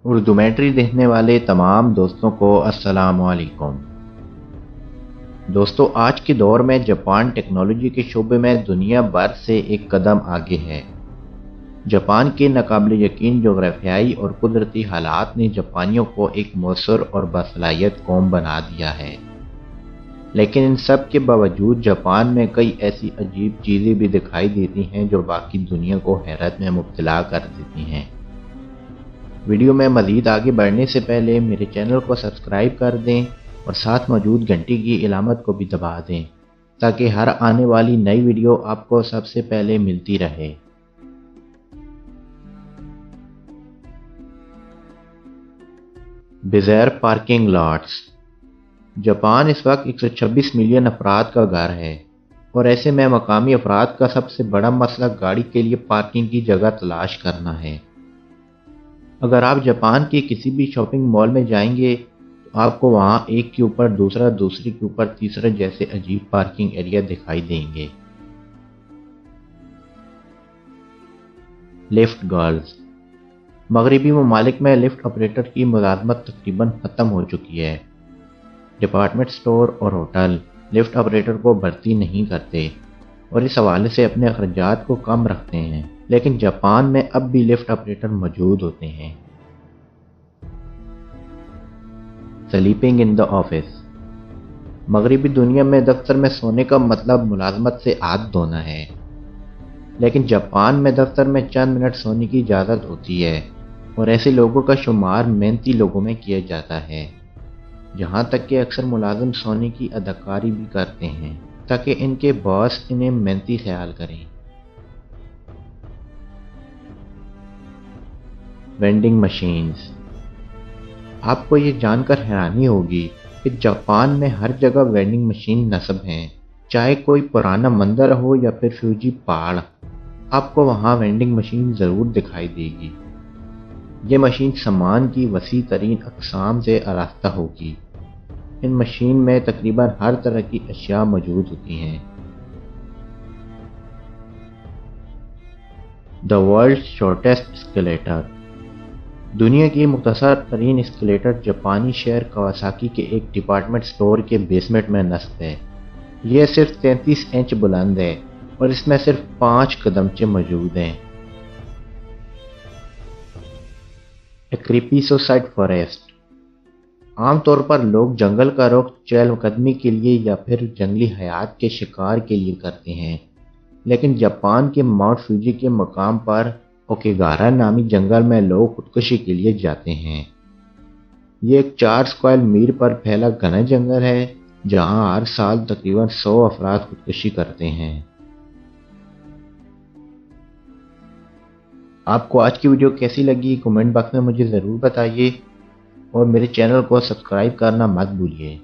اردومیٹری دیکھنے والے تمام دوستوں کو السلام علیکم۔ دوستو، آج کے دور میں جاپان ٹیکنالوجی کے شعبے میں دنیا بھر سے ایک قدم آگے ہے۔ جاپان کے ناقابل یقین جغرافیائی اور قدرتی حالات نے جاپانیوں کو ایک مؤثر اور باصلاحیت قوم بنا دیا ہے، لیکن ان سب کے باوجود جاپان میں کئی ایسی عجیب چیزیں بھی دکھائی دیتی ہیں جو باقی دنیا کو حیرت میں مبتلا کر دیتی ہیں۔ ویڈیو میں مزید آگے بڑھنے سے پہلے میرے چینل کو سبسکرائب کر دیں اور ساتھ موجود گھنٹی کی علامت کو بھی دبا دیں تاکہ ہر آنے والی نئی ویڈیو آپ کو سب سے پہلے ملتی رہے۔ بغیر پارکنگ لاٹس۔ جاپان اس وقت 126 ملین افراد کا گھر ہے، اور ایسے میں مقامی افراد کا سب سے بڑا مسئلہ گاڑی کے لیے پارکنگ کی جگہ تلاش کرنا ہے۔ اگر آپ جاپان کے کسی بھی شاپنگ مال میں جائیں گے تو آپ کو وہاں ایک کے اوپر دوسرا، دوسرے کے اوپر تیسرا جیسے عجیب پارکنگ ایریا دکھائی دیں گے۔ Lift girls. مغربی ممالک میں لفٹ آپریٹر کی ملازمت تقریباً ختم ہو چکی ہے۔ ڈپارٹمنٹ سٹور اور ہوٹل لفٹ آپریٹر کو بھرتی نہیں کرتے اور اس حوالے سے اپنے اخراجات کو کم رکھتے ہیں، لیکن جاپان میں اب بھی لفٹ آپریٹر موجود ہوتے ہیں۔ Sleeping in the office. مغربی دنیا میں دفتر میں سونے کا مطلب ملازمت سے ہاتھ دھونا ہے، لیکن جاپان میں دفتر میں چند منٹ سونے کی اجازت ہوتی ہے، اور ایسے لوگوں کا شمار محنتی لوگوں میں کیا جاتا ہے، جہاں تک کہ اکثر ملازم سونے کی اداکاری بھی کرتے ہیں تاکہ ان کے باس انہیں محنتی خیال کریں۔ Vending machines. آپ کو یہ جان کر حیرانی ہوگی کہ جاپان میں ہر جگہ وینڈنگ مشین نصب ہیں، چاہے کوئی پرانا مندر ہو یا پھر فیوجی پہاڑ، آپ کو وہاں وینڈنگ مشین ضرور دکھائی دے گی۔ یہ مشین سامان کی وسیع ترین اقسام سے آراستہ ہوگی۔ ان مشین میں تقریباً ہر طرح کی اشیاء موجود ہوتی ہیں۔ The world shortest escalator. دنیا کی مختصر ترین اسکیلیٹر جاپانی شہر کاواساکی کے ایک ڈپارٹمنٹ سٹور کے بیسمنٹ میں نصب ہے۔ یہ صرف 33 انچ بلند ہے اور اس میں صرف 5 قدمچے موجود ہیں۔ ایکریپیسوسائڈ فاریسٹ۔ عام طور پر لوگ جنگل کا رخ چہل قدمی کے لیے یا پھر جنگلی حیات کے شکار کے لیے کرتے ہیں، لیکن جاپان کے ماؤنٹ فیوجی کے مقام پر اوکیگارا نامی جنگل میں لوگ خودکشی کے لیے جاتے ہیں۔ یہ ایک 4 اسکوائر میل پر پھیلا گھنا جنگل ہے جہاں ہر سال تقریباً 100 افراد خودکشی کرتے ہیں۔ آپ کو آج کی ویڈیو کیسی لگی کمنٹ باکس میں مجھے ضرور بتائیے، اور میرے چینل کو سبسکرائب کرنا مت بھولیے۔